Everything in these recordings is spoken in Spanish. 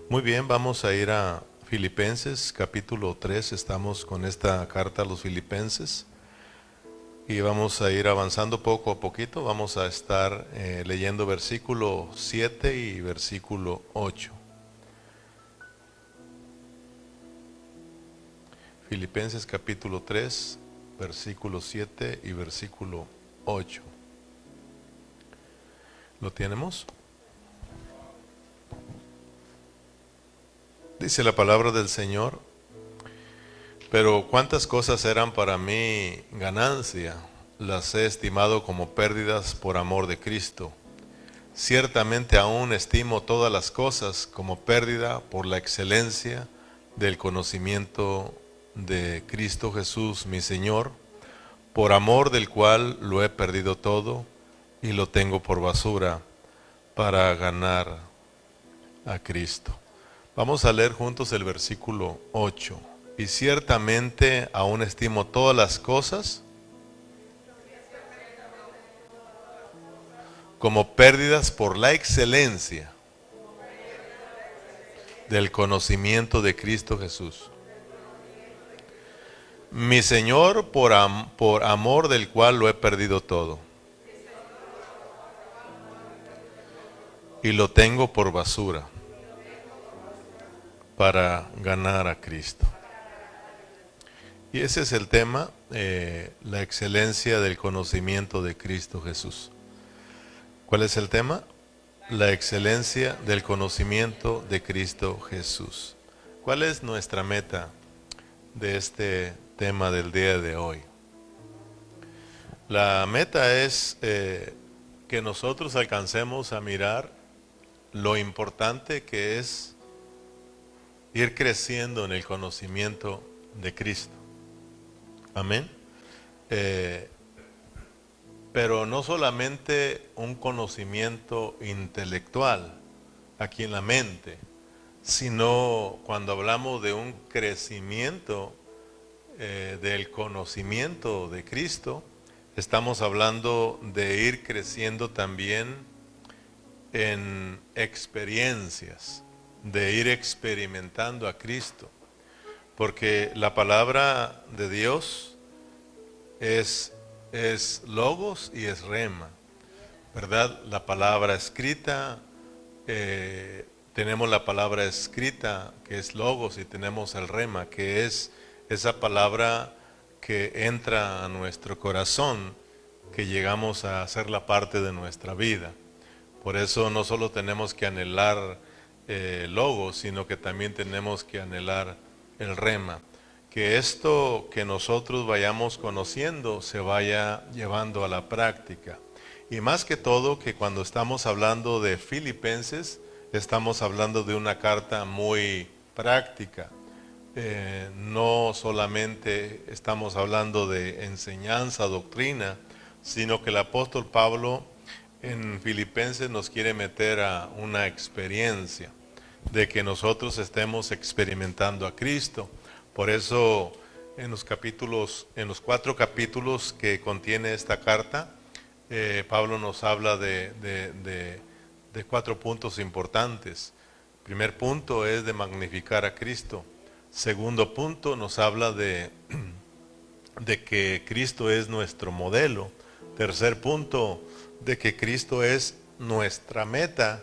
Muy bien, vamos a ir a Filipenses capítulo 3. Estamos con esta carta a los Filipenses y vamos a ir avanzando poco a poquito. Vamos a estar leyendo versículo 7 y versículo 8. Filipenses capítulo 3, versículo 7 y versículo 8. ¿Lo tenemos? Dice la palabra del Señor: pero cuántas cosas eran para mí ganancia, las he estimado como pérdidas por amor de Cristo. Ciertamente aún estimo todas las cosas como pérdida por la excelencia del conocimiento de Cristo Jesús mi Señor, por amor del cual lo he perdido todo y lo tengo por basura para ganar a Cristo. Vamos a leer juntos el versículo 8. Y ciertamente aún estimo todas las cosas como pérdidas por la excelencia del conocimiento de Cristo Jesús, mi Señor, por amor del cual lo he perdido todo y lo tengo por basura para ganar a Cristo. Y ese es el tema, la excelencia del conocimiento de Cristo Jesús. ¿Cuál es el tema? La excelencia del conocimiento de Cristo Jesús. ¿Cuál es nuestra meta de este tema del día de hoy? La meta es que nosotros alcancemos a mirar lo importante que es ir creciendo en el conocimiento de Cristo. Amén. Pero no solamente un conocimiento intelectual aquí en la mente, sino cuando hablamos de un crecimiento del conocimiento de Cristo, estamos hablando de ir creciendo también en experiencias, de ir experimentando a Cristo, porque la palabra de Dios es logos y es rema, ¿verdad? La palabra escrita, tenemos la palabra escrita que es logos y tenemos el rema que es esa palabra que entra a nuestro corazón, que llegamos a hacerla parte de nuestra vida. Por eso no solo tenemos que anhelar logos, sino que también tenemos que anhelar el rema. Que esto que nosotros vayamos conociendo se vaya llevando a la práctica. Y más que todo, que cuando estamos hablando de Filipenses, estamos hablando de una carta muy práctica. No solamente estamos hablando de enseñanza, doctrina, sino que el apóstol Pablo en Filipenses nos quiere meter a una experiencia de que nosotros estemos experimentando a Cristo. Por eso en los 4 capítulos que contiene esta carta, Pablo nos habla de 4 puntos importantes. Primer punto es de magnificar a Cristo. Segundo punto nos habla de que Cristo es nuestro modelo. Tercer punto, de que Cristo es nuestra meta.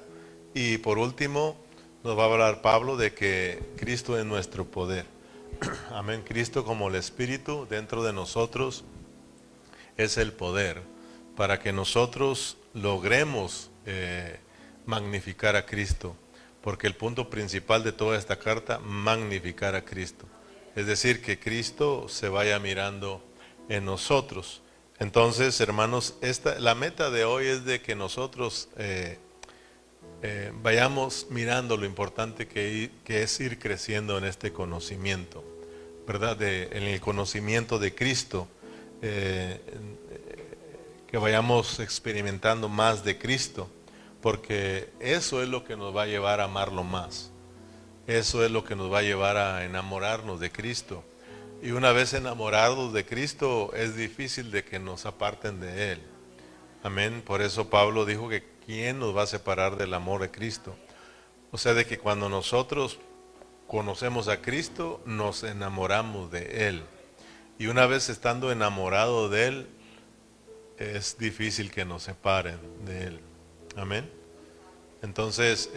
Y por último, nos va a hablar Pablo de que Cristo es nuestro poder. Amén. Cristo como el Espíritu dentro de nosotros es el poder para que nosotros logremos magnificar a Cristo. Porque el punto principal de toda esta carta, magnificar a Cristo. Es decir, que Cristo se vaya mirando en nosotros. Entonces, hermanos, la meta de hoy es de que nosotros vayamos mirando lo importante que es ir creciendo en este conocimiento, ¿verdad? En el conocimiento de Cristo, que vayamos experimentando más de Cristo, porque eso es lo que nos va a llevar a amarlo más. Eso es lo que nos va a llevar a enamorarnos de Cristo. Y una vez enamorados de Cristo, es difícil de que nos aparten de Él. Amén. Por eso Pablo dijo que ¿quién nos va a separar del amor de Cristo? O sea, de que cuando nosotros conocemos a Cristo, nos enamoramos de Él. Y una vez estando enamorado de Él, es difícil que nos separen de Él. Amén. Entonces,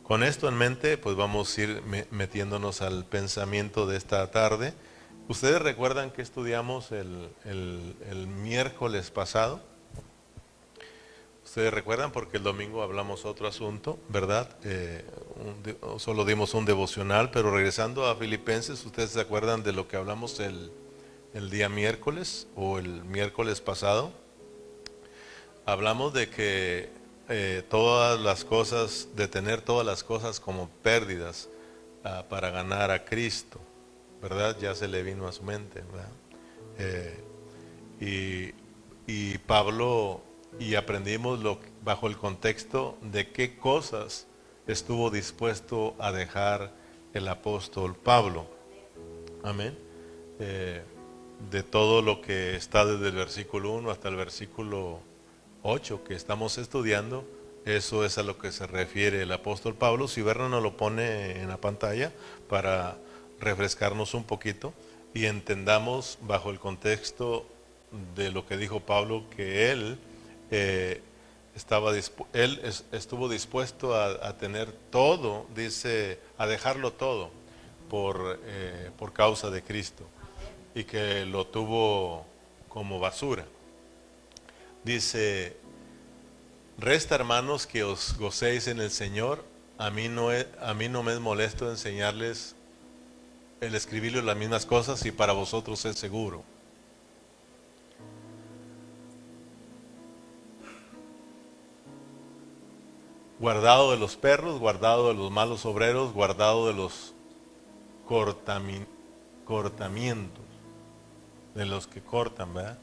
con esto en mente, pues vamos a ir metiéndonos al pensamiento de esta tarde. ¿Ustedes recuerdan que estudiamos el miércoles pasado? Ustedes recuerdan porque el domingo hablamos otro asunto, ¿verdad? Solo dimos un devocional, pero regresando a Filipenses, ¿ustedes se acuerdan de lo que hablamos el día miércoles o el miércoles pasado? Hablamos de que todas las cosas, de tener todas las cosas como pérdidas para ganar a Cristo, ¿verdad? Ya se le vino a su mente, ¿verdad? Y Pablo, y aprendimos bajo el contexto de qué cosas estuvo dispuesto a dejar el apóstol Pablo. Amén. De todo lo que está desde el versículo 1 hasta el versículo 8 que estamos estudiando, eso es a lo que se refiere el apóstol Pablo. Si Berna nos lo pone en la pantalla para refrescarnos un poquito y entendamos bajo el contexto de lo que dijo Pablo, que él estuvo dispuesto a tener todo, dice, a dejarlo todo por causa de Cristo, y que lo tuvo como basura. Dice, resta, hermanos, que os gocéis en el Señor. A mí no me es molesto enseñarles el escribirles las mismas cosas, y para vosotros es seguro. Guardado de los perros, guardado de los malos obreros, guardado de los cortamientos, de los que cortan, ¿verdad?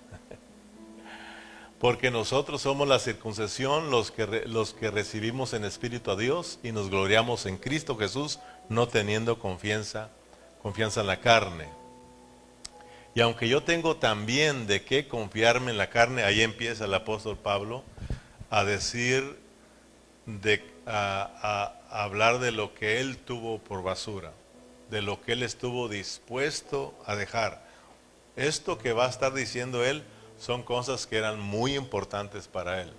Porque nosotros somos la circuncisión, los que recibimos en espíritu a Dios y nos gloriamos en Cristo Jesús, no teniendo confianza en la carne. Y aunque yo tengo también de qué confiarme en la carne, ahí empieza el apóstol Pablo a decir, a hablar de lo que él tuvo por basura, de lo que él estuvo dispuesto a dejar. Esto que va a estar diciendo él son cosas que eran muy importantes para él.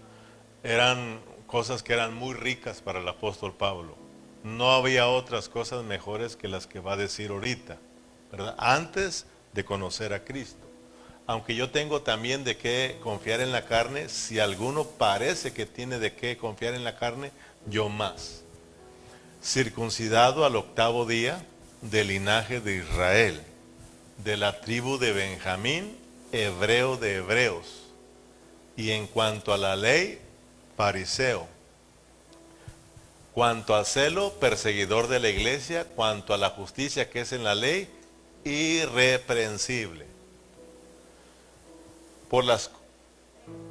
Eran cosas que eran muy ricas para el apóstol Pablo. No había otras cosas mejores que las que va a decir ahorita, ¿verdad? Antes de conocer a Cristo. Aunque yo tengo también de qué confiar en la carne, si alguno parece que tiene de qué confiar en la carne, yo más. Circuncidado al 8º día, del linaje de Israel, de la tribu de Benjamín, hebreo de hebreos, y en cuanto a la ley, fariseo. Cuanto al celo, perseguidor de la iglesia. Cuanto a la justicia que es en la ley, irreprensible.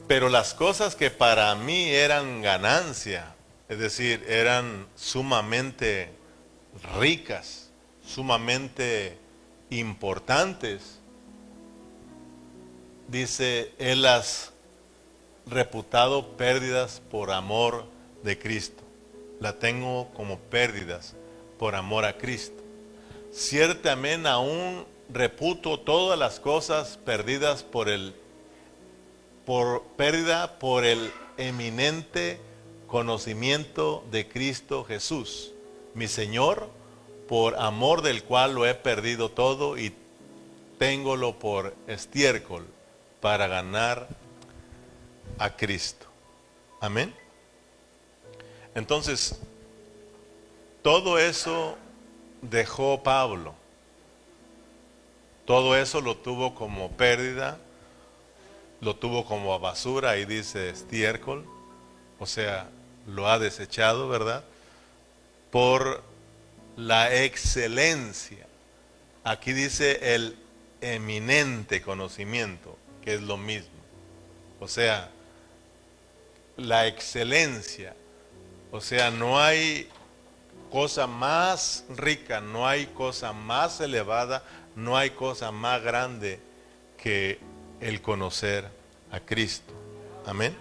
Pero las cosas que para mí eran ganancia, es decir, eran sumamente ricas, sumamente importantes, dice, él las reputado pérdidas por amor de Cristo. La tengo como pérdidas por amor a Cristo. Ciertamente aún reputo todas las cosas perdidas por pérdida por el eminente conocimiento de Cristo Jesús, mi Señor, por amor del cual lo he perdido todo y téngolo por estiércol para ganar a Cristo. Amén. Entonces, todo eso dejó Pablo. Todo eso lo tuvo como pérdida, lo tuvo como basura, ahí dice estiércol, o sea, lo ha desechado, ¿verdad? Por la excelencia. Aquí dice el eminente conocimiento, que es lo mismo. O sea, la excelencia. O sea, no hay cosa más rica, no hay cosa más elevada, no hay cosa más grande que el conocer a Cristo. Amén.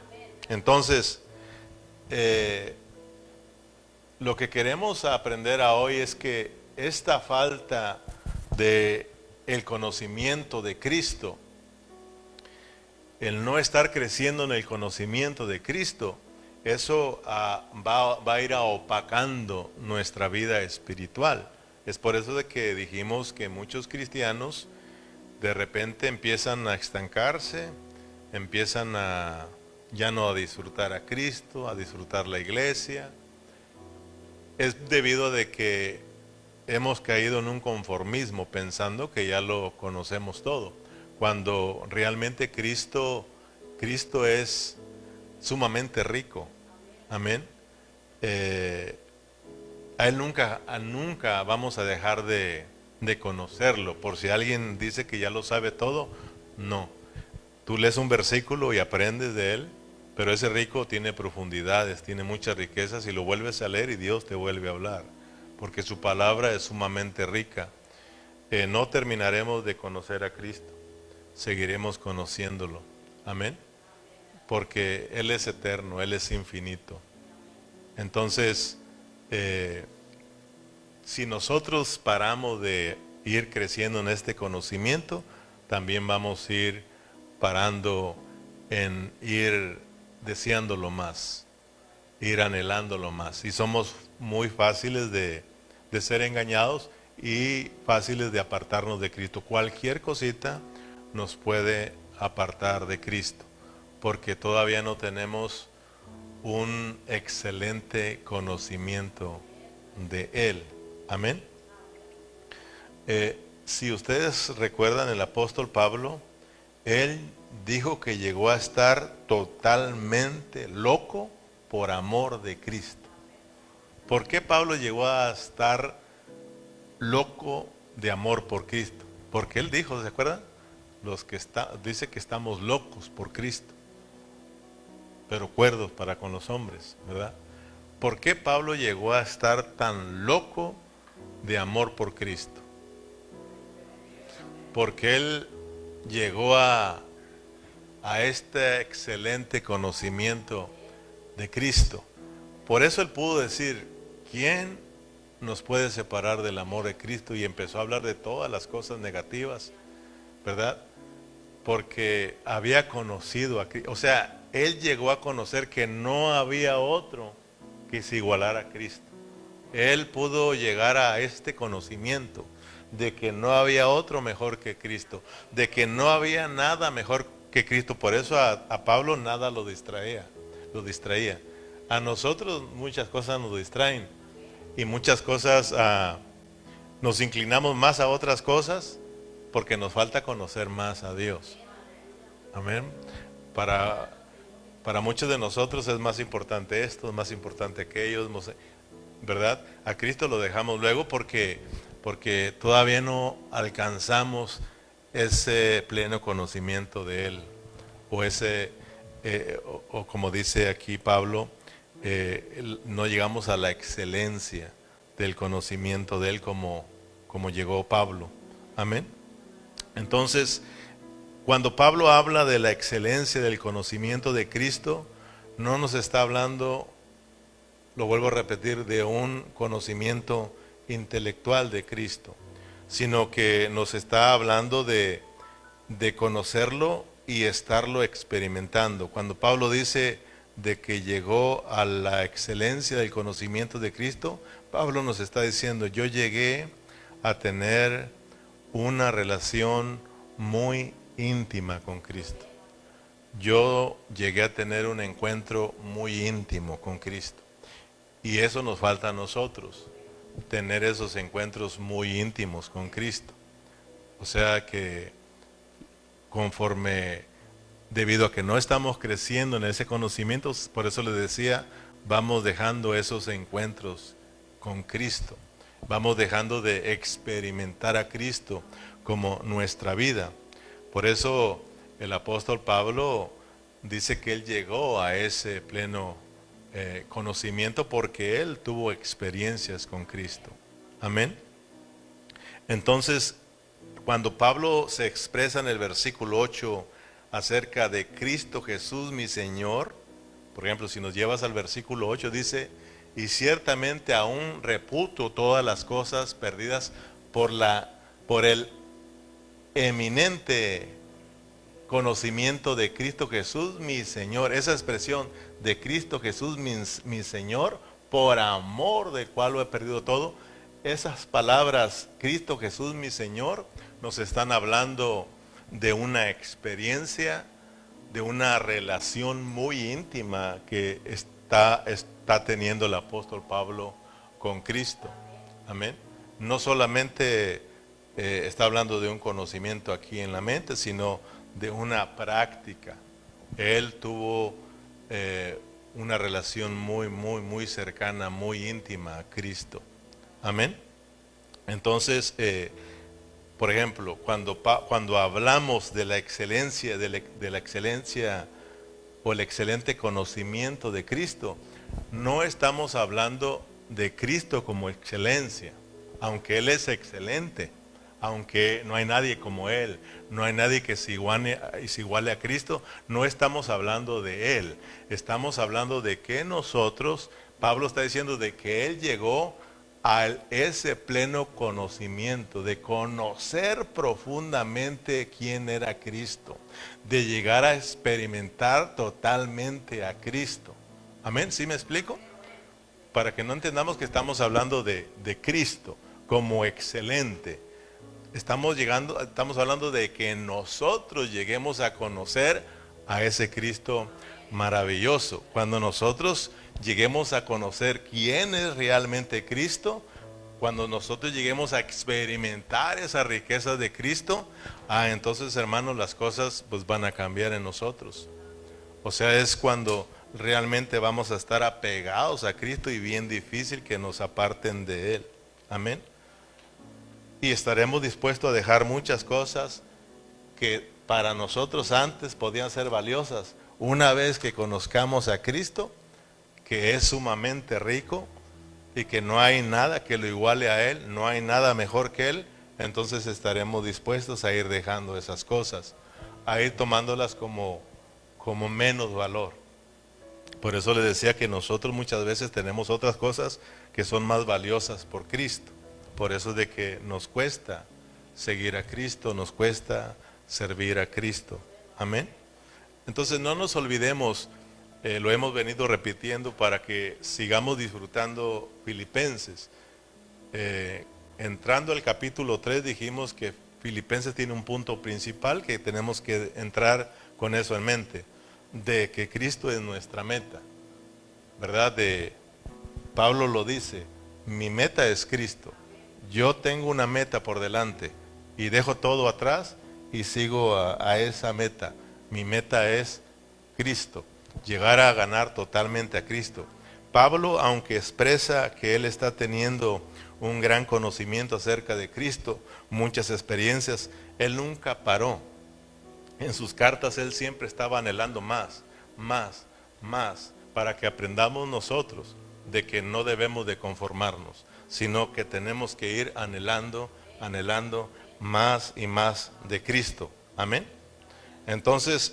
Entonces, lo que queremos aprender a hoy es que esta falta de el conocimiento de Cristo, el no estar creciendo en el conocimiento de Cristo, eso va a ir opacando nuestra vida espiritual. Es por eso de que dijimos que muchos cristianos de repente empiezan a estancarse, empiezan a ya no a disfrutar a Cristo, a disfrutar la iglesia. Es debido de que hemos caído en un conformismo pensando que ya lo conocemos todo, cuando realmente Cristo es sumamente rico. Amén. A Él nunca vamos a dejar de conocerlo. Por si alguien dice que ya lo sabe todo, no. Tú lees un versículo y aprendes de él, pero ese rico tiene profundidades, tiene muchas riquezas y lo vuelves a leer y Dios te vuelve a hablar, porque su palabra es sumamente rica. No terminaremos de conocer a Cristo, seguiremos conociéndolo. Amén. Porque Él es eterno, Él es infinito. Entonces, si nosotros paramos de ir creciendo en este conocimiento, también vamos a ir parando en ir deseándolo más, ir anhelándolo más. Y somos muy fáciles de ser engañados y fáciles de apartarnos de Cristo. Cualquier cosita nos puede apartar de Cristo, porque todavía no tenemos un excelente conocimiento de Él. Amén. Si ustedes recuerdan, el apóstol Pablo, él dijo que llegó a estar totalmente loco por amor de Cristo. ¿Por qué Pablo llegó a estar loco de amor por Cristo? Porque él dijo, ¿se acuerdan? Dice que estamos locos por Cristo, pero cuerdos para con los hombres, ¿verdad? ¿Por qué Pablo llegó a estar tan loco de amor por Cristo? Porque él llegó a este excelente conocimiento de Cristo. Por eso él pudo decir, ¿quién nos puede separar del amor de Cristo? Y empezó a hablar de todas las cosas negativas, ¿verdad? Porque había conocido a Cristo. O sea, él llegó a conocer que no había otro que se igualara a Cristo. Él pudo llegar a este conocimiento de que no había otro mejor que Cristo, de que no había nada mejor que Cristo. Por eso a Pablo nada lo distraía. A nosotros muchas cosas nos distraen y muchas cosas nos inclinamos más a otras cosas porque nos falta conocer más a Dios. Amén. Para muchos de nosotros es más importante esto, es más importante aquello, ¿verdad? A Cristo lo dejamos luego porque todavía no alcanzamos ese pleno conocimiento de Él, o o como dice aquí Pablo, no llegamos a la excelencia del conocimiento de Él como llegó Pablo. Amén. Entonces, cuando Pablo habla de la excelencia del conocimiento de Cristo, no nos está hablando, lo vuelvo a repetir, de un conocimiento intelectual de Cristo, sino que nos está hablando de conocerlo y estarlo experimentando. Cuando Pablo dice de que llegó a la excelencia del conocimiento de Cristo, Pablo nos está diciendo, yo llegué a tener una relación muy íntima con Cristo. Yo llegué a tener un encuentro muy íntimo con Cristo. Y eso nos falta a nosotros, tener esos encuentros muy íntimos con Cristo. O sea que debido a que no estamos creciendo en ese conocimiento, por eso les decía, vamos dejando esos encuentros con Cristo. Vamos dejando de experimentar a Cristo como nuestra vida. Por eso el apóstol Pablo dice que él llegó a ese pleno conocimiento porque él tuvo experiencias con Cristo. Amén. Entonces, cuando Pablo se expresa en el versículo 8 acerca de Cristo Jesús mi Señor, por ejemplo, si nos llevas al versículo 8, dice, y ciertamente aún reputo todas las cosas perdidas por el eminente conocimiento de Cristo Jesús, mi Señor. Esa expresión de Cristo Jesús, mi Señor, por amor del cual lo he perdido todo. Esas palabras, Cristo Jesús, mi Señor, nos están hablando de una experiencia, de una relación muy íntima que está teniendo el apóstol Pablo con Cristo. Amén. No solamente está hablando de un conocimiento aquí en la mente, sino de una práctica. Él tuvo una relación muy cercana, muy íntima a Cristo. Amén. Entonces, por ejemplo, cuando hablamos de la excelencia, de la excelencia o el excelente conocimiento de Cristo, no estamos hablando de Cristo como excelencia, aunque Él es excelente, aunque no hay nadie como Él, no hay nadie que se iguale a Cristo, no estamos hablando de Él, estamos hablando de que nosotros, Pablo está diciendo de que Él llegó a ese pleno conocimiento, de conocer profundamente quién era Cristo, de llegar a experimentar totalmente a Cristo. Amén, ¿sí me explico? Para que no entendamos que estamos hablando de Cristo como excelente. Estamos hablando de que nosotros lleguemos a conocer a ese Cristo maravilloso. Cuando nosotros lleguemos a conocer quién es realmente Cristo, cuando nosotros lleguemos a experimentar esas riquezas de Cristo, entonces, hermanos, las cosas pues van a cambiar en nosotros. O sea, es cuando realmente vamos a estar apegados a Cristo y bien difícil que nos aparten de Él. Amén. Y estaremos dispuestos a dejar muchas cosas que para nosotros antes podían ser valiosas. Una vez que conozcamos a Cristo, que es sumamente rico y que no hay nada que lo iguale a Él, no hay nada mejor que Él, entonces estaremos dispuestos a ir dejando esas cosas, a ir tomándolas como menos valor. Por eso les decía que nosotros muchas veces tenemos otras cosas que son más valiosas por Cristo. Por eso es de que nos cuesta seguir a Cristo, nos cuesta servir a Cristo. Amén. Entonces no nos olvidemos, lo hemos venido repitiendo para que sigamos disfrutando Filipenses. Entrando al capítulo 3 dijimos que Filipenses tiene un punto principal que tenemos que entrar con eso en mente, de que Cristo es nuestra meta, ¿verdad? Pablo lo dice, mi meta es Cristo. Yo tengo una meta por delante y dejo todo atrás y sigo a esa meta. Mi meta es Cristo, llegar a ganar totalmente a Cristo. Pablo, aunque expresa que él está teniendo un gran conocimiento acerca de Cristo, muchas experiencias, él nunca paró. En sus cartas él siempre estaba anhelando más, para que aprendamos nosotros de que no debemos de conformarnos, sino que tenemos que ir anhelando más y más de Cristo. Amén. Entonces,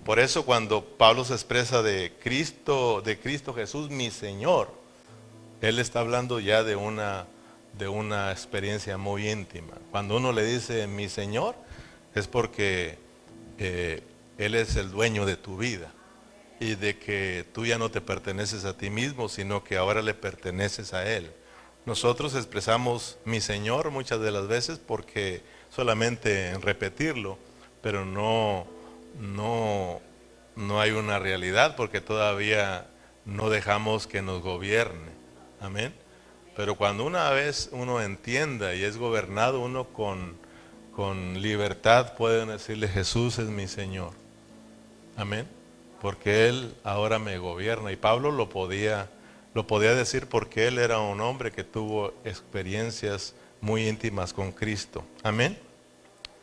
por eso cuando Pablo se expresa de Cristo Jesús, mi Señor, él está hablando ya de una experiencia muy íntima. Cuando uno le dice mi Señor, es porque Él es el dueño de tu vida y de que tú ya no te perteneces a ti mismo, sino que ahora le perteneces a Él. Nosotros expresamos mi Señor muchas de las veces porque solamente en repetirlo, pero no hay una realidad porque todavía no dejamos que nos gobierne. Amén. Pero cuando una vez uno entienda y es gobernado, uno con libertad puede decirle Jesús es mi Señor. Amén. Porque Él ahora me gobierna. Y Pablo lo podía decir porque él era un hombre que tuvo experiencias muy íntimas con Cristo. Amén.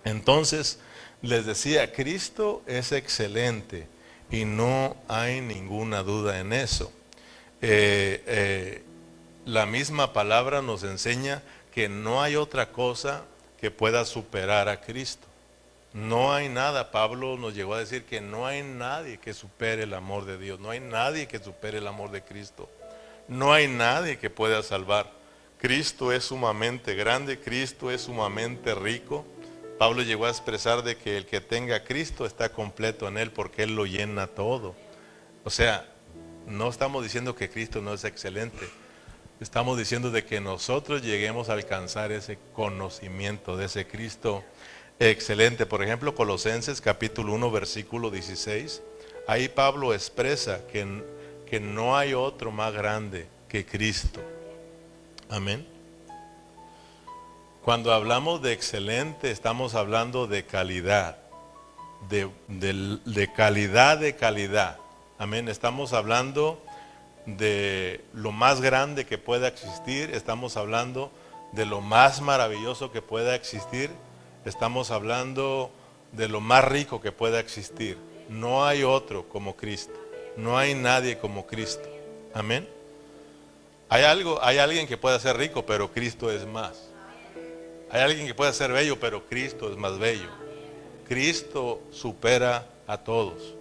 Entonces, les decía, Cristo es excelente y no hay ninguna duda en eso. La misma palabra nos enseña que no hay otra cosa que pueda superar a Cristo. No hay nada, Pablo nos llegó a decir que no hay nadie que supere el amor de Dios, no hay nadie que supere el amor de Cristo. No hay nadie que pueda salvar. Cristo es sumamente grande, Cristo es sumamente rico. Pablo llegó a expresar de que el que tenga a Cristo está completo en él porque él lo llena todo. O sea, no estamos diciendo que Cristo no es excelente. Estamos diciendo de que nosotros lleguemos a alcanzar ese conocimiento de ese Cristo excelente. Por ejemplo, Colosenses capítulo 1, versículo 16. Ahí Pablo expresa que no hay otro más grande que Cristo. Amén. Cuando hablamos de excelente, estamos hablando de calidad. De calidad, de calidad. Amén. Estamos hablando de lo más grande que pueda existir. Estamos hablando de lo más maravilloso que pueda existir. Estamos hablando de lo más rico que pueda existir. No hay otro como Cristo. No hay nadie como Cristo. Amén. Hay alguien que pueda ser rico, pero Cristo es más. Hay alguien que pueda ser bello, pero Cristo es más bello. Cristo supera a todos.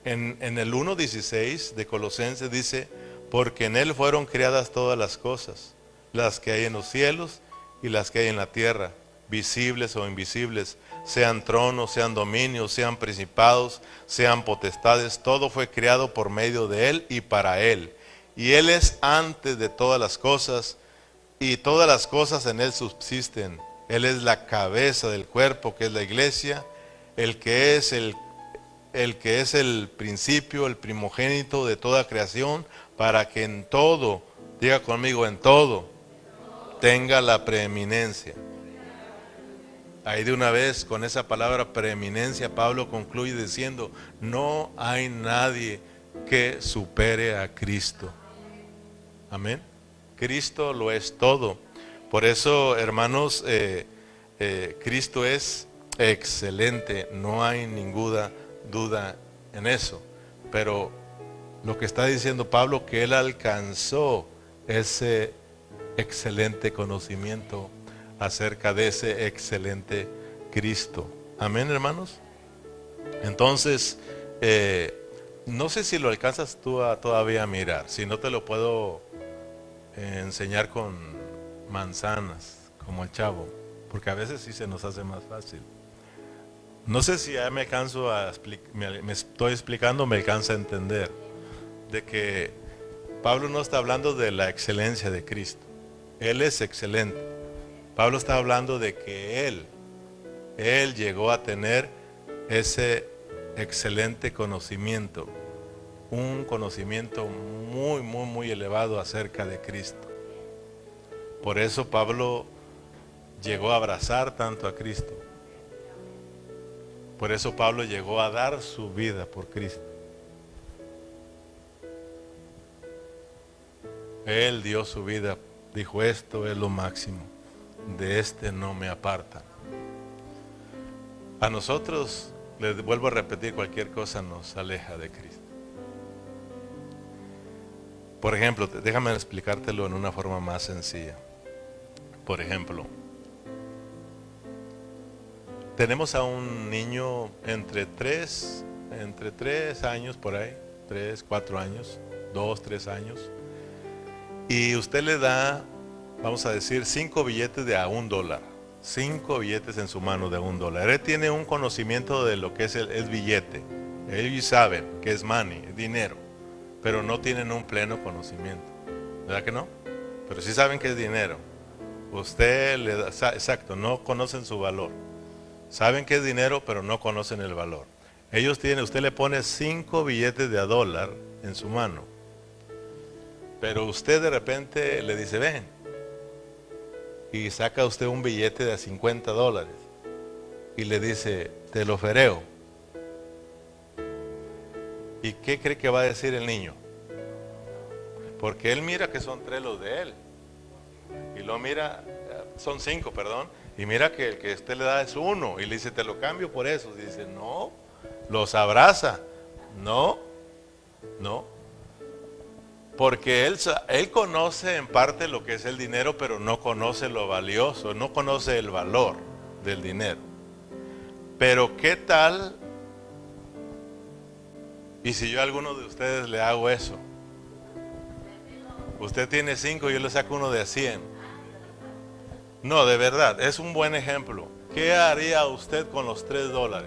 En el 1:16 de Colosenses dice, porque en Él fueron creadas todas las cosas, las que hay en los cielos y las que hay en la tierra, visibles o invisibles, sean tronos, sean dominios, sean principados, sean potestades, todo fue creado por medio de Él y para Él. Y Él es antes de todas las cosas, y todas las cosas en Él subsisten. Él es la cabeza del cuerpo, que es la iglesia, el que es el principio, el primogénito de toda creación, para que en todo, diga conmigo, en todo, tenga la preeminencia. Ahí de una vez, con esa palabra preeminencia, Pablo concluye diciendo, no hay nadie que supere a Cristo. Amén. Cristo lo es todo. Por eso, hermanos, Cristo es excelente, no hay ninguna duda en eso. Pero lo que está diciendo Pablo, que él alcanzó ese excelente conocimiento acerca de ese excelente Cristo. Amén, hermanos. Entonces, no sé si lo alcanzas tú a todavía mirar. Si no, te lo puedo enseñar con manzanas, como el chavo, porque a veces sí se nos hace más fácil. No sé si ya me canso me estoy explicando, me alcanza a entender de que Pablo no está hablando de la excelencia de Cristo. Él es excelente. Pablo está hablando de que Él llegó a tener ese excelente conocimiento, un conocimiento muy, muy, muy elevado acerca de Cristo. Por eso Pablo llegó a abrazar tanto a Cristo. Por eso Pablo llegó a dar su vida por Cristo. Él dio su vida, dijo, esto es lo máximo, de este no me apartan. A nosotros, les vuelvo a repetir, cualquier cosa nos aleja de Cristo. Por ejemplo, déjame explicártelo en una forma más sencilla. Por ejemplo, tenemos a un niño entre 3 años por ahí, 3, 4 años, 2, 3 años, y usted le da, vamos a decir, 5 billetes de a $1, 5 billetes en su mano de a $1. Él tiene un conocimiento de lo que es el billete. Ellos saben que es money, es dinero, pero no tienen un pleno conocimiento. ¿Verdad que no? Pero sí saben que es dinero. Usted le da, exacto, no conocen su valor. Saben que es dinero, pero no conocen el valor. Usted le pone 5 billetes de a $1 en su mano. Pero usted de repente le dice, ven. Y saca usted un billete de a $50. Y le dice, te lo fereo. ¿Y qué cree que va a decir el niño? Porque él mira que son 3 los de él. Y lo mira, son 5, perdón. Y mira que el que usted le da es 1. Y le dice, te lo cambio por eso. Y dice, no. Los abraza. No. Porque él conoce en parte lo que es el dinero, pero no conoce lo valioso. No conoce el valor del dinero. Pero ¿qué tal? Y si yo a alguno de ustedes le hago eso. Usted tiene 5, yo le saco uno de 100. No, de verdad, es un buen ejemplo. ¿Qué haría usted con los $3?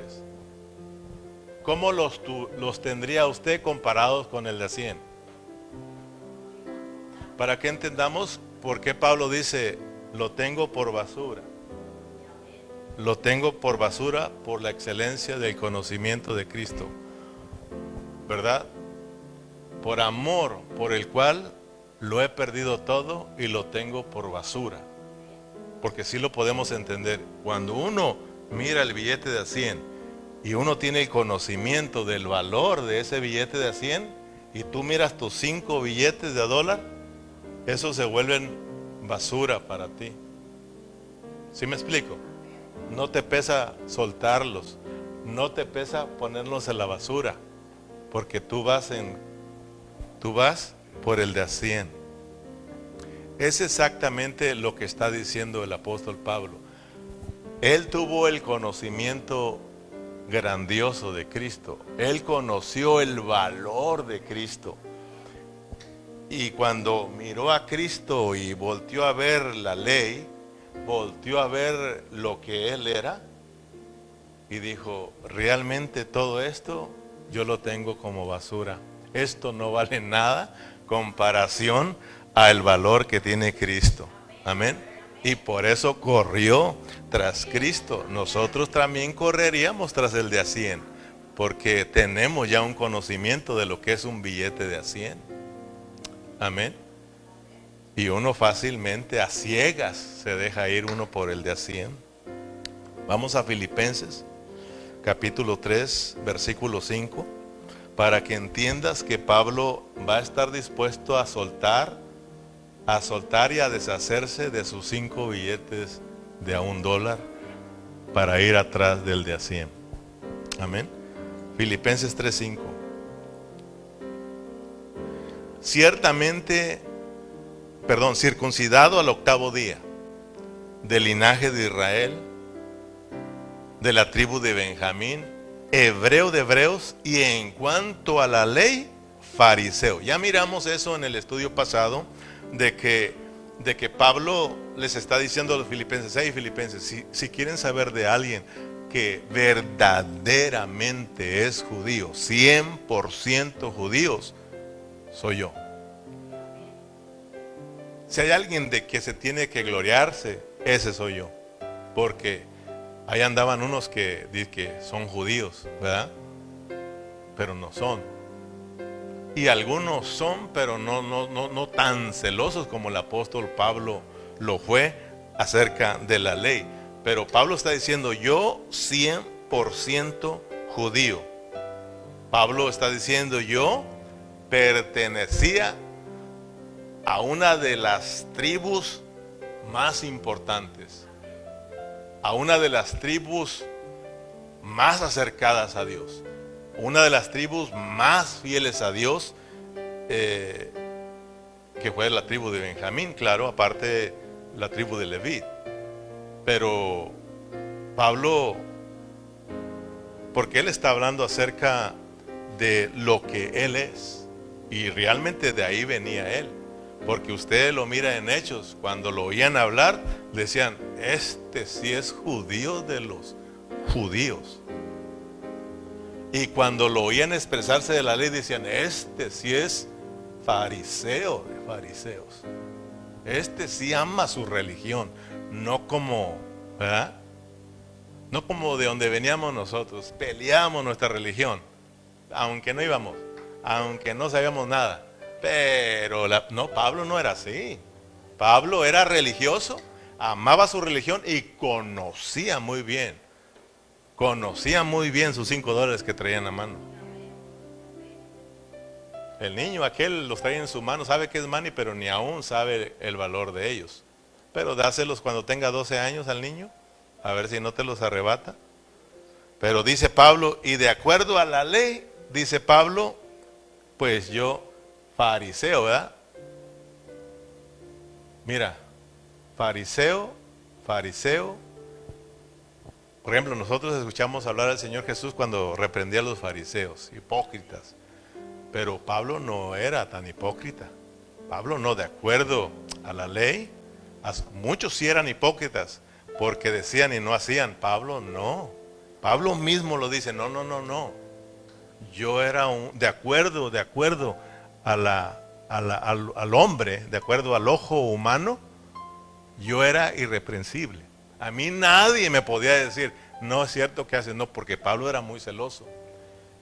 ¿Cómo los tendría usted comparados con el de 100? Para que entendamos por qué Pablo dice, lo tengo por basura. Lo tengo por basura por la excelencia del conocimiento de Cristo. ¿Verdad? Por amor por el cual lo he perdido todo y lo tengo por basura. Porque sí lo podemos entender. Cuando uno mira el billete de 100 y uno tiene el conocimiento del valor de ese billete de 100 y tú miras tus 5 billetes de $1, esos se vuelven basura para ti. ¿Sí me explico? No te pesa soltarlos, no te pesa ponerlos en la basura, porque tú vas por el de 100. Es exactamente lo que está diciendo el apóstol Pablo. Él tuvo el conocimiento grandioso de Cristo. Él conoció el valor de Cristo. Y cuando miró a Cristo y volteó a ver la ley, volteó a ver lo que Él era y dijo, realmente todo esto yo lo tengo como basura. Esto no vale nada comparación al valor que tiene Cristo. Amén. Y por eso corrió tras Cristo. Nosotros también correríamos tras el de 100, porque tenemos ya un conocimiento de lo que es un billete de 100. Amén. Y uno fácilmente a ciegas se deja ir uno por el de 100. Vamos a Filipenses capítulo 3 versículo 5, para que entiendas que Pablo va a estar dispuesto a soltar y a deshacerse de sus 5 billetes de $1 para ir atrás del de 100. Amén. Filipenses 3:5. Circuncidado al 8º día, del linaje de Israel, de la tribu de Benjamín, hebreo de hebreos, y en cuanto a la ley, fariseo. Ya miramos eso en el estudio pasado, de que Pablo les está diciendo a los filipenses, hey filipenses, si quieren saber de alguien que verdaderamente es judío, 100% judíos, soy yo. Si hay alguien de que se tiene que gloriarse, ese soy yo. Porque ahí andaban unos que dicen que son judíos, ¿verdad? Pero no son. Y algunos son, pero no tan celosos como el apóstol Pablo lo fue acerca de la ley. Pero Pablo está diciendo, yo 100% judío. Pablo está diciendo, yo pertenecía a una de las tribus más importantes, a una de las tribus más acercadas a Dios, una de las tribus más fieles a Dios, que fue la tribu de Benjamín, claro, aparte la tribu de Leví. Pero Pablo, porque él está hablando acerca de lo que él es, y realmente de ahí venía él. Porque usted lo mira en Hechos, cuando lo oían hablar, decían, este sí es judío de los judíos. Y cuando lo oían expresarse de la ley, decían, este sí es fariseo de fariseos. Este sí ama su religión, no como, ¿verdad? No como de donde veníamos nosotros, peleamos nuestra religión, aunque no íbamos, aunque no sabíamos nada. Pero no, Pablo no era así. Pablo era religioso, amaba su religión y conocía muy bien sus $5 que traían a mano. El niño aquel los trae en su mano, sabe que es money, pero ni aún sabe el valor de ellos. Pero dáselos cuando tenga 12 años al niño, a ver si no te los arrebata. Pero dice Pablo, y de acuerdo a la ley, dice Pablo, pues yo fariseo, ¿verdad? Mira, fariseo. Por ejemplo, nosotros escuchamos hablar al Señor Jesús cuando reprendía a los fariseos, hipócritas. Pero Pablo no era tan hipócrita. Pablo no, de acuerdo a la ley. Muchos sí eran hipócritas porque decían y no hacían. Pablo no. Pablo mismo lo dice, no, no, no, no. Yo era de acuerdo al hombre, de acuerdo al ojo humano, yo era irreprensible. A mí nadie me podía decir, no es cierto que haces, no, porque Pablo era muy celoso.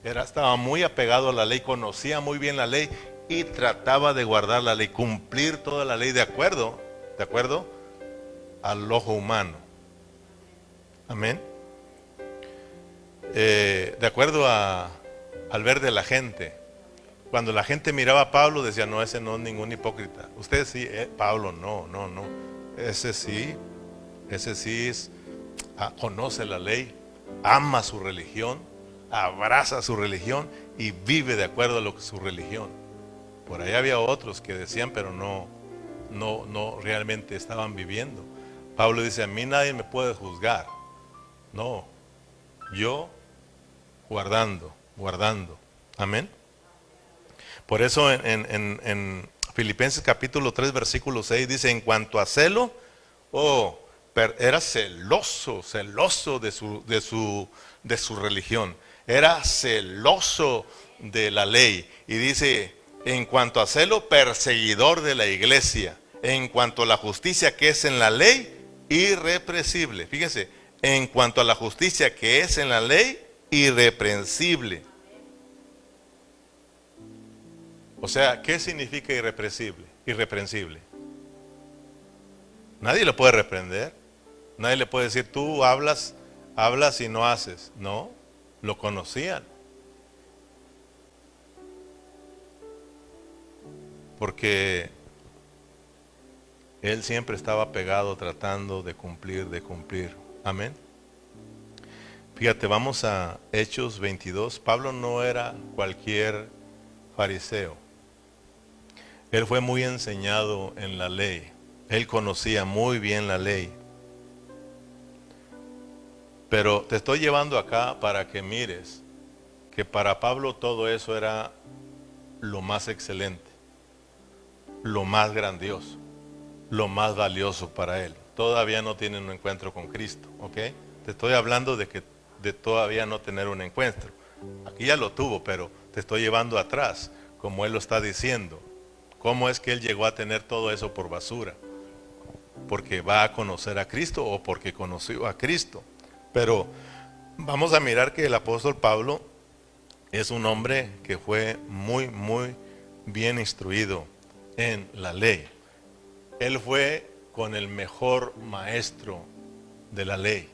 Estaba muy apegado a la ley, conocía muy bien la ley y trataba de guardar la ley, cumplir toda la ley de acuerdo al ojo humano. Amén. De acuerdo al ver de la gente. Cuando la gente miraba a Pablo decía, no, ese no es ningún hipócrita. Usted sí, Pablo, no, no, no. Ese sí conoce la ley, ama su religión, abraza su religión y vive de acuerdo a lo que su religión. Por ahí había otros que decían, pero no realmente estaban viviendo. Pablo dice, a mí nadie me puede juzgar. No, yo guardando. Amén. Por eso en Filipenses capítulo 3 versículo 6 dice, en cuanto a celo, era celoso de su religión, era celoso de la ley. Y dice, en cuanto a celo, perseguidor de la iglesia. En cuanto a la justicia que es en la ley, irreprensible. Fíjense, en cuanto a la justicia que es en la ley, irreprensible. O sea, ¿qué significa irreprensible? Irreprensible. Nadie lo puede reprender. Nadie le puede decir, tú hablas y no haces. No, lo conocían. Porque él siempre estaba pegado tratando de cumplir. Amén. Fíjate, vamos a Hechos 22. Pablo no era cualquier fariseo. Él fue muy enseñado en la ley. Él conocía muy bien la ley. Pero te estoy llevando acá para que mires que para Pablo todo eso era lo más excelente, lo más grandioso, lo más valioso para él. Todavía no tiene un encuentro con Cristo, ¿ok? Te estoy hablando de todavía no tener un encuentro. Aquí ya lo tuvo, pero te estoy llevando atrás, como él lo está diciendo. ¿Cómo es que él llegó a tener todo eso por basura? Porque va a conocer a Cristo o porque conoció a Cristo. Pero vamos a mirar que el apóstol Pablo es un hombre que fue muy, muy bien instruido en la ley. Él fue con el mejor maestro de la ley.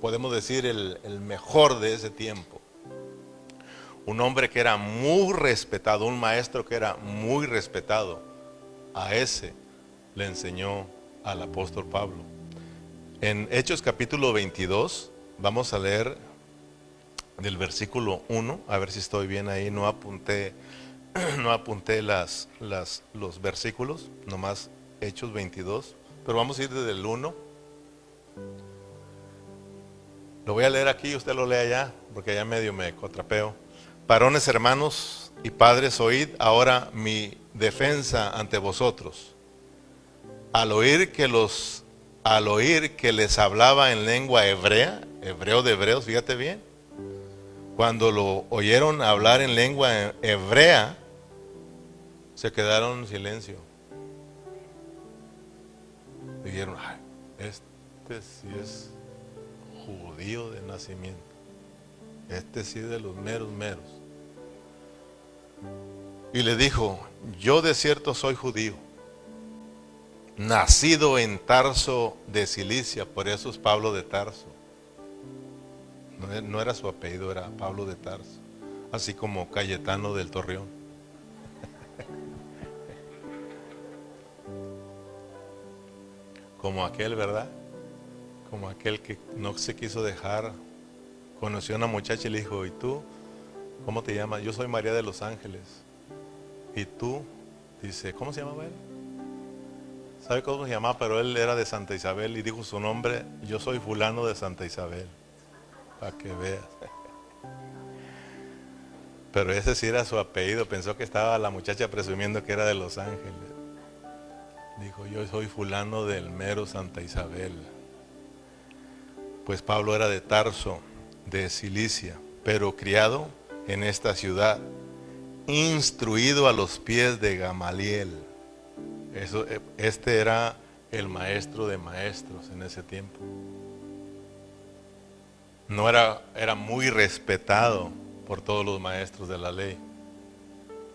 Podemos decir el mejor de ese tiempo. Un hombre que era muy respetado, un maestro que era muy respetado. A ese le enseñó al apóstol Pablo. En Hechos capítulo 22, vamos a leer del versículo 1, a ver si estoy bien ahí, no apunté los versículos, nomás Hechos 22, pero vamos a ir desde el 1. Lo voy a leer aquí, usted lo lee allá, porque allá medio me contrapeo. Varones, hermanos y padres, oíd ahora mi defensa ante vosotros. Al oír que les hablaba en lengua hebrea, hebreo de hebreos, fíjate bien. Cuando lo oyeron hablar en lengua hebrea, se quedaron en silencio. Dijeron, ay, este sí es judío de nacimiento. Este sí es de los meros. Y le dijo, yo de cierto soy judío, nacido en Tarso de Cilicia, por eso es Pablo de Tarso. No era su apellido, era Pablo de Tarso, así como Cayetano del Torreón. Como aquel, ¿verdad? Como aquel que no se quiso dejar. Conoció a una muchacha y le dijo, ¿y tú? ¿Cómo te llamas? Yo soy María de los Ángeles. ¿Y tú? Dice, ¿cómo se llamaba él? ¿Sabe cómo se llamaba? Pero él era de Santa Isabel y dijo su nombre, yo soy fulano de Santa Isabel. Para que veas. Pero ese sí era su apellido. Pensó que estaba la muchacha presumiendo que era de Los Ángeles. Dijo, yo soy fulano del mero Santa Isabel. Pues Pablo era de Tarso, de Cilicia, pero criado en esta ciudad, instruido a los pies de Gamaliel. Este era el maestro de maestros en ese tiempo. No era muy respetado por todos los maestros de la ley.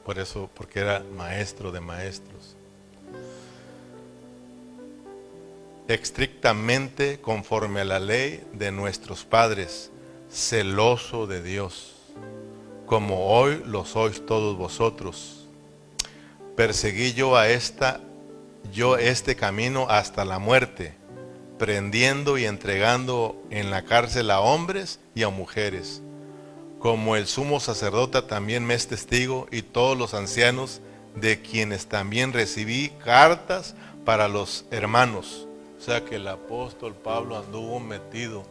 Por eso, porque era maestro de maestros. Estrictamente conforme a la ley de nuestros padres, celoso de Dios, como hoy lo sois todos vosotros. Perseguí yo este camino hasta la muerte, prendiendo y entregando en la cárcel a hombres y a mujeres, como el sumo sacerdote también me es testigo, y todos los ancianos, de quienes también recibí cartas para los hermanos. O sea que el apóstol Pablo anduvo metido.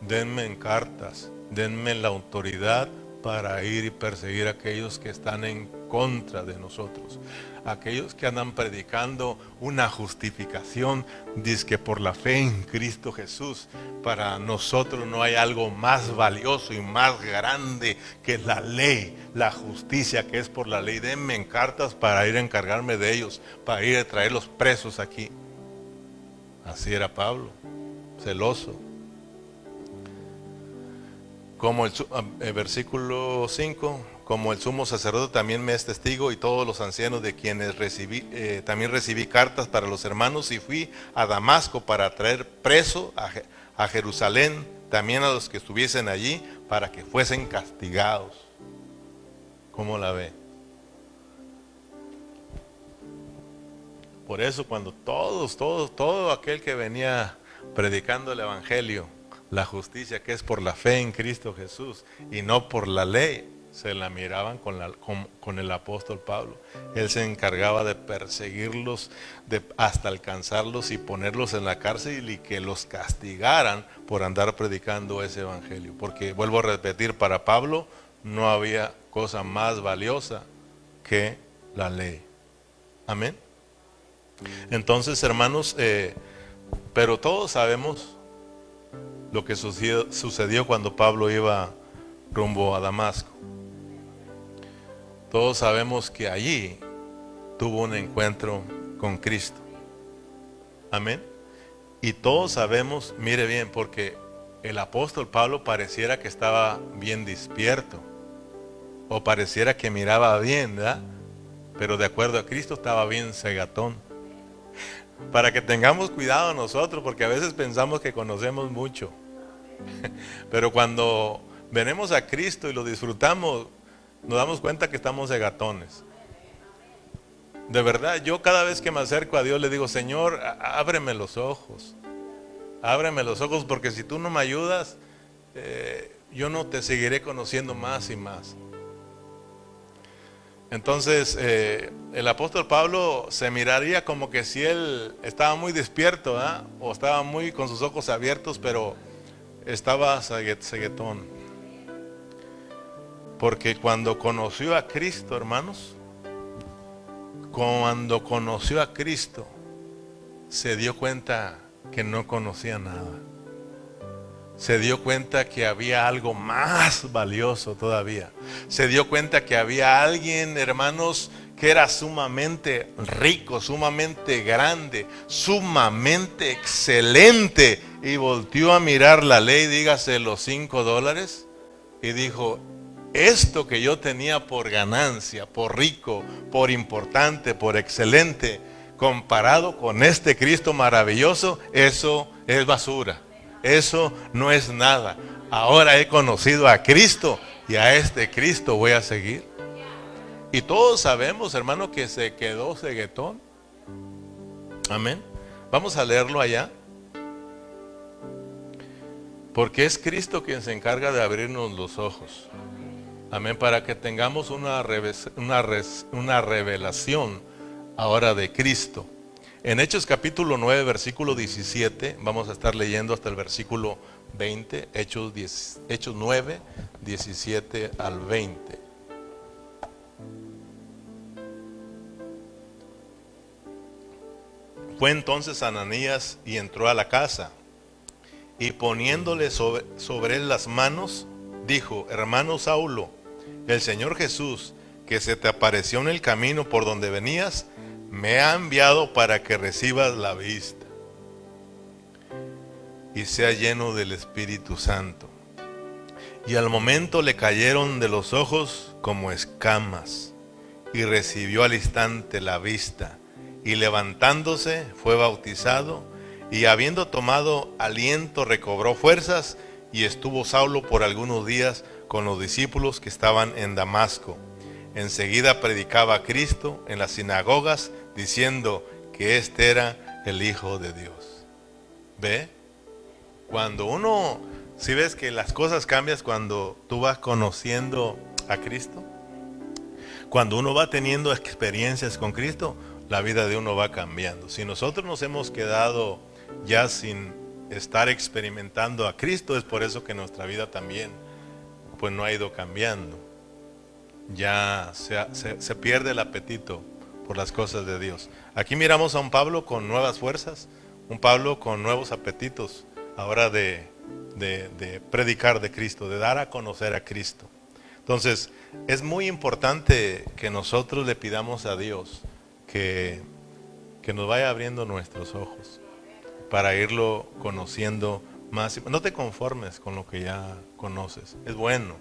Denme en cartas, denme la autoridad para ir y perseguir a aquellos que están en contra de nosotros. Aquellos que andan predicando una justificación, dizque por la fe en Cristo Jesús. Para nosotros no hay algo más valioso y más grande que la ley, la justicia que es por la ley. Denme en cartas para ir a encargarme de ellos, para ir a traerlos presos aquí. Así era Pablo, celoso. Como versículo 5, como el sumo sacerdote también me es testigo, y todos los ancianos de quienes también recibí cartas para los hermanos, y fui a Damasco para traer preso a Jerusalén también a los que estuviesen allí, para que fuesen castigados. ¿Cómo la ve? Por eso cuando todo aquel que venía predicando el evangelio, la justicia que es por la fe en Cristo Jesús y no por la ley, se la miraban con el apóstol Pablo. Él se encargaba de perseguirlos hasta alcanzarlos y ponerlos en la cárcel y que los castigaran por andar predicando ese evangelio. Porque vuelvo a repetir, para Pablo no había cosa más valiosa que la ley. Amén. Entonces, hermanos, pero todos sabemos lo que sucedió cuando Pablo iba rumbo a Damasco. Todos sabemos que allí tuvo un encuentro con Cristo. Amén. Y todos sabemos, mire bien, porque el apóstol Pablo pareciera que estaba bien despierto, o pareciera que miraba bien, ¿verdad? Pero de acuerdo a Cristo estaba bien cegatón. Para que tengamos cuidado nosotros, porque a veces pensamos que conocemos mucho. Pero cuando venimos a Cristo y lo disfrutamos, nos damos cuenta que estamos cegatones. De verdad, yo cada vez que me acerco a Dios le digo, Señor, ábreme los ojos. Ábreme los ojos, porque si tú no me ayudas, yo no te seguiré conociendo más y más. Entonces, el apóstol Pablo se miraría como que si él estaba muy despierto, ¿eh? O estaba muy con sus ojos abiertos, pero estaba ceguetón. Porque cuando conoció a Cristo, hermanos, cuando conoció a Cristo, se dio cuenta que no conocía nada. Se dio cuenta que había algo más valioso todavía. Se dio cuenta que había alguien, hermanos, que era sumamente rico, sumamente grande, sumamente excelente. Y volteó a mirar la ley, dígase los $5, y dijo, esto que yo tenía por ganancia, por rico, por importante, por excelente, comparado con este Cristo maravilloso, eso es basura. Eso no es nada. Ahora he conocido a Cristo y a este Cristo voy a seguir. Y todos sabemos, hermano, que se quedó ceguetón. Amén. Vamos a leerlo allá. Porque es Cristo quien se encarga de abrirnos los ojos. Amén. Para que tengamos una revelación ahora de Cristo. En Hechos capítulo 9, versículo 17, vamos a estar leyendo hasta el versículo 20, Hechos 9, 17 al 20. Fue entonces Ananías y entró a la casa, y poniéndole sobre él las manos, dijo: hermano Saulo, el Señor Jesús, que se te apareció en el camino por donde venías, me ha enviado para que recibas la vista y sea lleno del Espíritu Santo. Y al momento le cayeron de los ojos como escamas, y recibió al instante la vista, y levantándose fue bautizado, y habiendo tomado aliento recobró fuerzas, y estuvo Saulo por algunos días con los discípulos que estaban en Damasco. Enseguida predicaba a Cristo en las sinagogas, diciendo que este era el Hijo de Dios. ¿Ve? Cuando uno, si ves que las cosas cambian cuando tú vas conociendo a Cristo, cuando uno va teniendo experiencias con Cristo, la vida de uno va cambiando. Si nosotros nos hemos quedado ya sin estar experimentando a Cristo, es por eso que nuestra vida también pues no ha ido cambiando. Ya se pierde el apetito por las cosas de Dios. Aquí miramos a un Pablo con nuevas fuerzas, un Pablo con nuevos apetitos, ahora de predicar de Cristo, de dar a conocer a Cristo. Entonces, es muy importante que nosotros le pidamos a Dios que nos vaya abriendo nuestros ojos para irlo conociendo más. No te conformes con lo que ya conoces. Es bueno,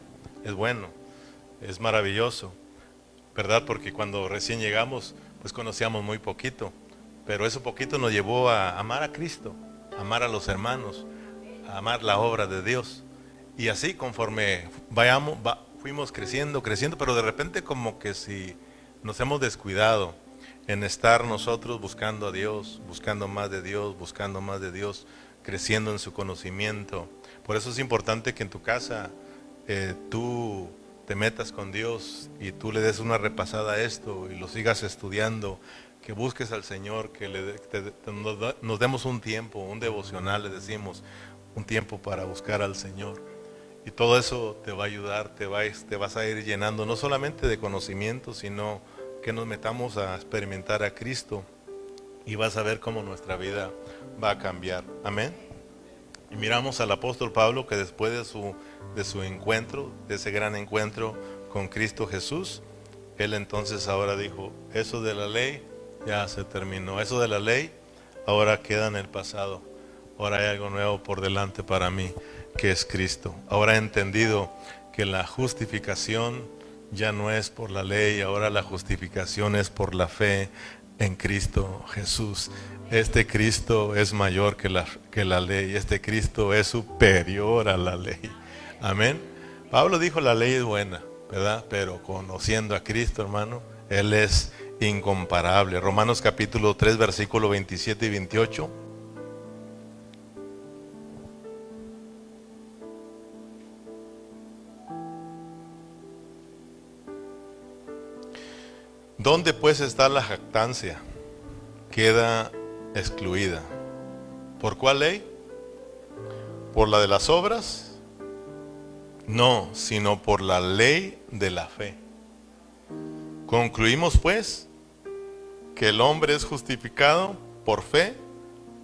es maravilloso, ¿verdad? Porque cuando recién llegamos, pues conocíamos muy poquito, pero eso poquito nos llevó a amar a Cristo, a amar a los hermanos, a amar la obra de Dios. Y así conforme fuimos creciendo, pero de repente como que si nos hemos descuidado en estar nosotros buscando a Dios, buscando más de Dios, creciendo en su conocimiento. Por eso es importante que en tu casa tú te metas con Dios y tú le des una repasada a esto y lo sigas estudiando, que busques al Señor, que nos demos un tiempo, un devocional, le decimos, un tiempo para buscar al Señor. Y todo eso te va a ayudar, te vas a ir llenando no solamente de conocimiento, sino que nos metamos a experimentar a Cristo y vas a ver cómo nuestra vida va a cambiar. Amén. Y miramos al apóstol Pablo que después de su encuentro, de ese gran encuentro con Cristo Jesús, él entonces ahora dijo: eso de la ley ya se terminó, eso de la ley ahora queda en el pasado, ahora hay algo nuevo por delante para mí, que es Cristo. Ahora he entendido que la justificación ya no es por la ley, ahora la justificación es por la fe en Cristo Jesús. Este Cristo es mayor que la ley, este Cristo es superior a la ley. Amén. Pablo dijo: la ley es buena, ¿verdad? Pero conociendo a Cristo, hermano, Él es incomparable. Romanos capítulo 3, versículo 27 y 28. ¿Dónde pues está la jactancia? Queda excluida. ¿Por cuál ley? ¿Por la de las obras? No, sino por la ley de la fe. Concluimos pues que el hombre es justificado por fe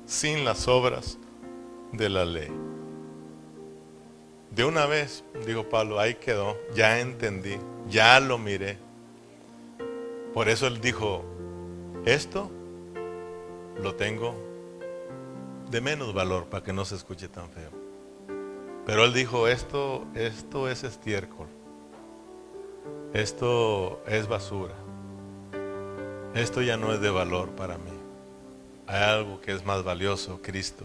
sin las obras de la ley. De una vez, dijo Pablo, ahí quedó, ya entendí, ya lo miré. Por eso él dijo: esto lo tengo de menos valor, para que no se escuche tan feo. Pero él dijo: esto es estiércol, esto es basura, esto ya no es de valor para mí. Hay algo que es más valioso, Cristo.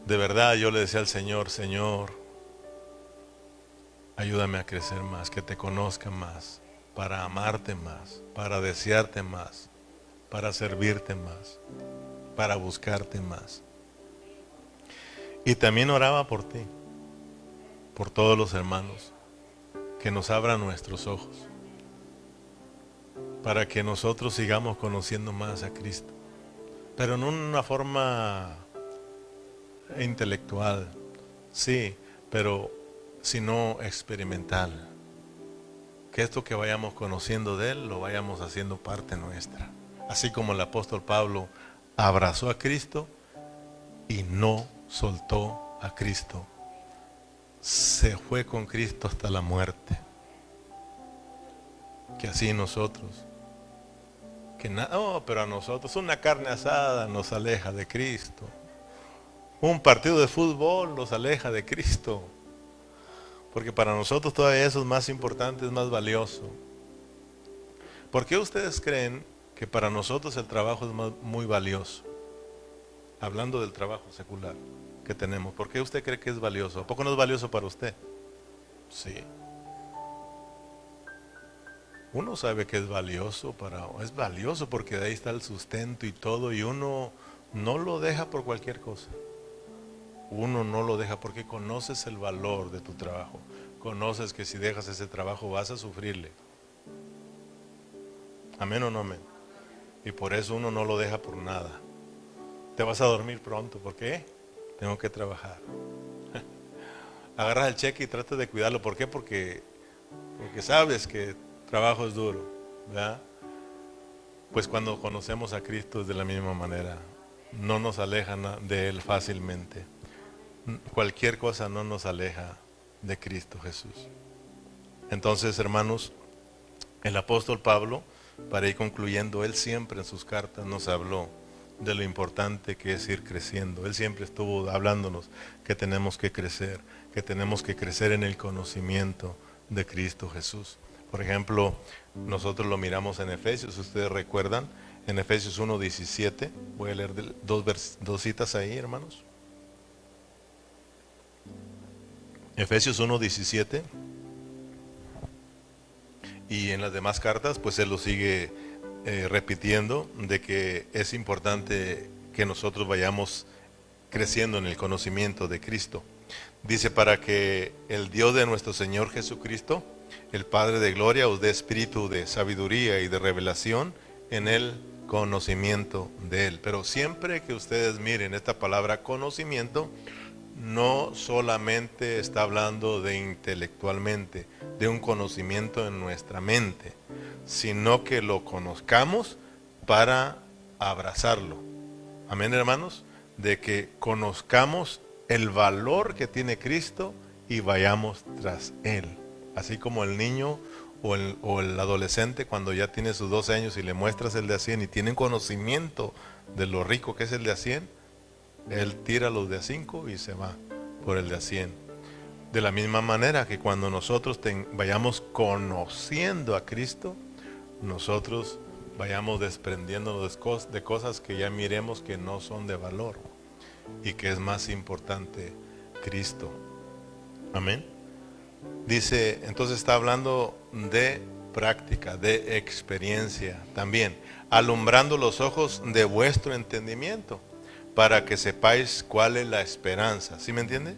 De verdad yo le decía al Señor: Señor, ayúdame a crecer más, que te conozca más, para amarte más, para desearte más, para servirte más, para buscarte más. Y también oraba por ti, por todos los hermanos, que nos abran nuestros ojos, para que nosotros sigamos conociendo más a Cristo, pero no en una forma intelectual, sí, pero sino experimental. Que esto que vayamos conociendo de Él lo vayamos haciendo parte nuestra. Así como el apóstol Pablo abrazó a Cristo y no soltó a Cristo. Se fue con Cristo hasta la muerte. Que así nosotros. Pero a nosotros una carne asada nos aleja de Cristo. Un partido de fútbol nos aleja de Cristo. Porque para nosotros todavía eso es más importante, es más valioso. ¿Por qué ustedes creen que para nosotros el trabajo es muy valioso? Hablando del trabajo secular que tenemos, ¿por qué usted cree que es valioso? ¿A poco no es valioso para usted? Sí. Uno sabe que es valioso porque de ahí está el sustento y todo, y uno no lo deja por cualquier cosa. Uno no lo deja porque conoces el valor de tu trabajo. Conoces que si dejas ese trabajo vas a sufrirle. ¿Amén o no amén? Y por eso uno no lo deja por nada. Te vas a dormir pronto. ¿Por qué? Tengo que trabajar. Agarras el cheque y tratas de cuidarlo. ¿Por qué? Porque sabes que trabajo es duro, ¿verdad? Pues cuando conocemos a Cristo es de la misma manera. No nos alejan de Él fácilmente. Cualquier cosa no nos aleja de Cristo Jesús. Entonces, hermanos, el apóstol Pablo, para ir concluyendo, él siempre en sus cartas nos habló de lo importante que es ir creciendo. Él siempre estuvo hablándonos que tenemos que crecer en el conocimiento de Cristo Jesús. Por ejemplo, nosotros lo miramos en Efesios, ustedes recuerdan, en Efesios 1:17, voy a leer dos citas ahí, hermanos. Efesios 1:17, y en las demás cartas pues él lo sigue repitiendo, de que es importante que nosotros vayamos creciendo en el conocimiento de Cristo. Dice: para que el Dios de nuestro Señor Jesucristo, el Padre de gloria, os dé espíritu de sabiduría y de revelación en el conocimiento de Él. Pero siempre que ustedes miren esta palabra conocimiento, no solamente está hablando de intelectualmente, de un conocimiento en nuestra mente, sino que lo conozcamos para abrazarlo. Amén, hermanos, de que conozcamos el valor que tiene Cristo y vayamos tras Él. Así como el niño o el adolescente, cuando ya tiene sus 12 años y le muestras el de a 100 y tiene conocimiento de lo rico que es el de a 100, él tira los de a 5 y se va por el de a 100. De la misma manera que cuando nosotros vayamos conociendo a Cristo, nosotros vayamos desprendiéndonos de cosas que ya miremos que no son de valor y que es más importante Cristo. Amén. Dice, entonces está hablando de práctica, de experiencia también, alumbrando los ojos de vuestro entendimiento, para que sepáis cuál es la esperanza. ¿Sí me entiende?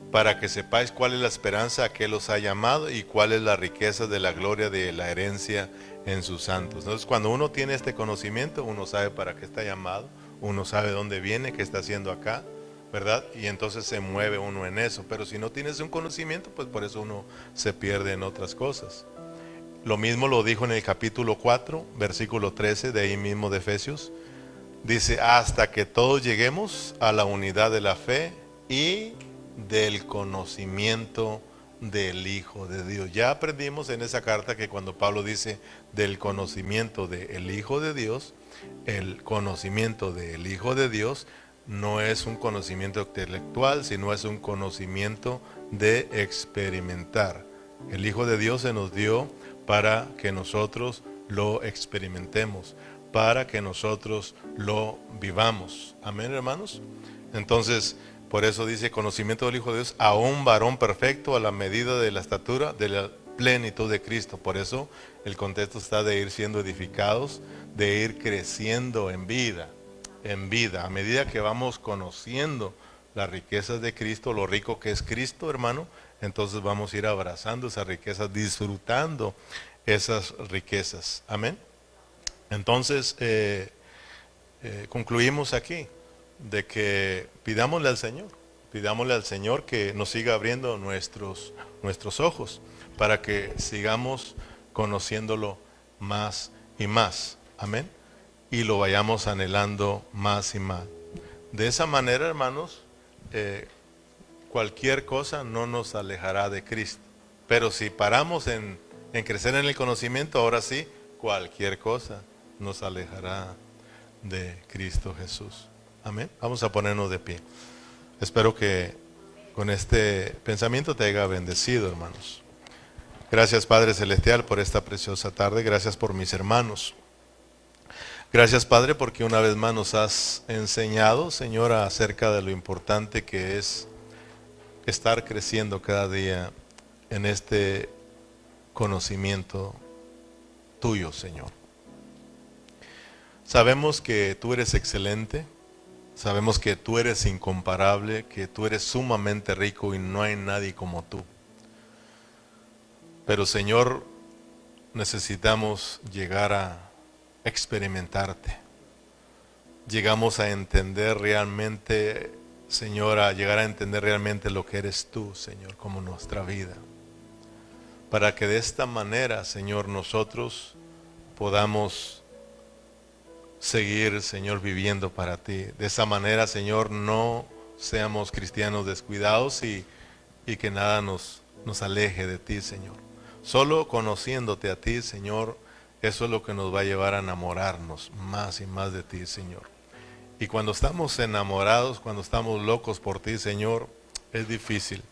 Para que sepáis cuál es la esperanza a que los ha llamado y cuál es la riqueza de la gloria de la herencia en sus santos. Entonces, cuando uno tiene este conocimiento, uno sabe para qué está llamado, uno sabe dónde viene, qué está haciendo acá, ¿verdad? Y entonces se mueve uno en eso. Pero si no tienes un conocimiento, pues por eso uno se pierde en otras cosas. Lo mismo lo dijo en el capítulo 4, versículo 13, de ahí mismo de Efesios. Dice: hasta que todos lleguemos a la unidad de la fe y del conocimiento del Hijo de Dios. Ya aprendimos en esa carta que cuando Pablo dice del conocimiento del Hijo de Dios, el conocimiento del Hijo de Dios no es un conocimiento intelectual, sino es un conocimiento de experimentar. El Hijo de Dios se nos dio para que nosotros lo experimentemos, para que nosotros lo vivamos. Amén, hermanos. Entonces, por eso dice: conocimiento del Hijo de Dios, a un varón perfecto, a la medida de la estatura de la plenitud de Cristo. Por eso el contexto está de ir siendo edificados, de ir creciendo en vida, a medida que vamos conociendo las riquezas de Cristo, lo rico que es Cristo, hermano. Entonces vamos a ir abrazando esas riquezas, disfrutando esas riquezas. Amén. Entonces concluimos aquí de que pidámosle al Señor que nos siga abriendo nuestros ojos para que sigamos conociéndolo más y más. Amén. y lo vayamos anhelando más y más. De esa manera, hermanos, cualquier cosa no nos alejará de Cristo. Pero si paramos en crecer en el conocimiento, ahora sí, cualquier cosa nos alejará de Cristo Jesús. Amén. Vamos a ponernos de pie. Espero que con este pensamiento te haya bendecido, hermanos. Gracias, Padre Celestial, por esta preciosa tarde. Gracias por mis hermanos. Gracias, Padre, porque una vez más nos has enseñado, Señor, acerca de lo importante que es estar creciendo cada día en este conocimiento tuyo, Señor. Sabemos que tú eres excelente, sabemos que tú eres incomparable, que tú eres sumamente rico y no hay nadie como tú. Pero, Señor, necesitamos llegar a experimentarte. Llegamos a entender realmente, Señor, a llegar a entender realmente lo que eres tú, Señor, como nuestra vida. Para que de esta manera, Señor, nosotros podamos seguir, Señor, viviendo para ti. De esa manera, Señor, no seamos cristianos descuidados y que nada nos aleje de ti, Señor. Solo conociéndote a ti, Señor, eso es lo que nos va a llevar a enamorarnos más y más de ti, Señor. Y cuando estamos enamorados, cuando estamos locos por ti, Señor, es difícil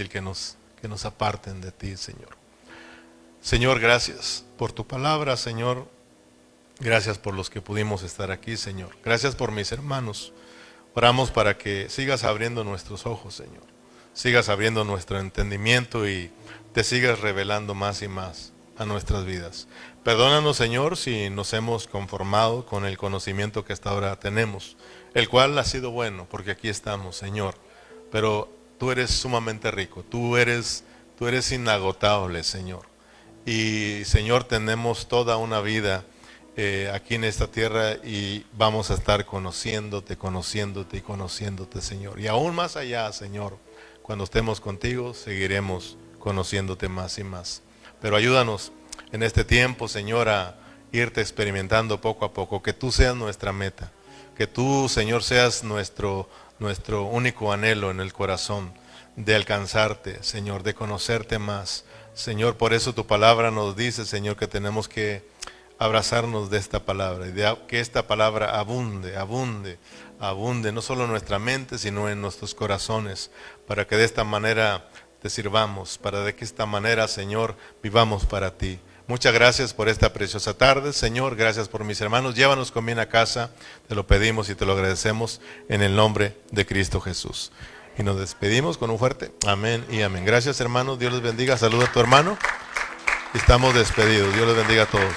que nos aparten de ti, Señor. Señor, gracias por tu palabra, Señor. Gracias por los que pudimos estar aquí, Señor. Gracias por mis hermanos. Oramos para que sigas abriendo nuestros ojos, Señor. Sigas abriendo nuestro entendimiento y te sigas revelando más y más a nuestras vidas. Perdónanos, Señor, si nos hemos conformado con el conocimiento que hasta ahora tenemos, el cual ha sido bueno, porque aquí estamos, Señor. Pero tú eres sumamente rico, tú eres inagotable, Señor. Y, Señor, tenemos toda una vida aquí en esta tierra y vamos a estar conociéndote, Señor. Y aún más allá, Señor, cuando estemos contigo, seguiremos conociéndote más y más. Pero ayúdanos en este tiempo, Señor, a irte experimentando poco a poco, que tú seas nuestra meta, que tú, Señor, seas nuestro único anhelo en el corazón, de alcanzarte, Señor, de conocerte más. Señor, por eso tu palabra nos dice, Señor, que tenemos que abrazarnos de esta palabra y de que esta palabra abunde, no solo en nuestra mente, sino en nuestros corazones, para que de esta manera te sirvamos, para de que esta manera, Señor, vivamos para ti. Muchas gracias por esta preciosa tarde, Señor. Gracias por mis hermanos. Llévanos con bien a casa. Te lo pedimos y te lo agradecemos en el nombre de Cristo Jesús. Y nos despedimos con un fuerte amén y amén. Gracias, hermanos. Dios les bendiga. Saluda a tu hermano. Estamos despedidos. Dios les bendiga a todos.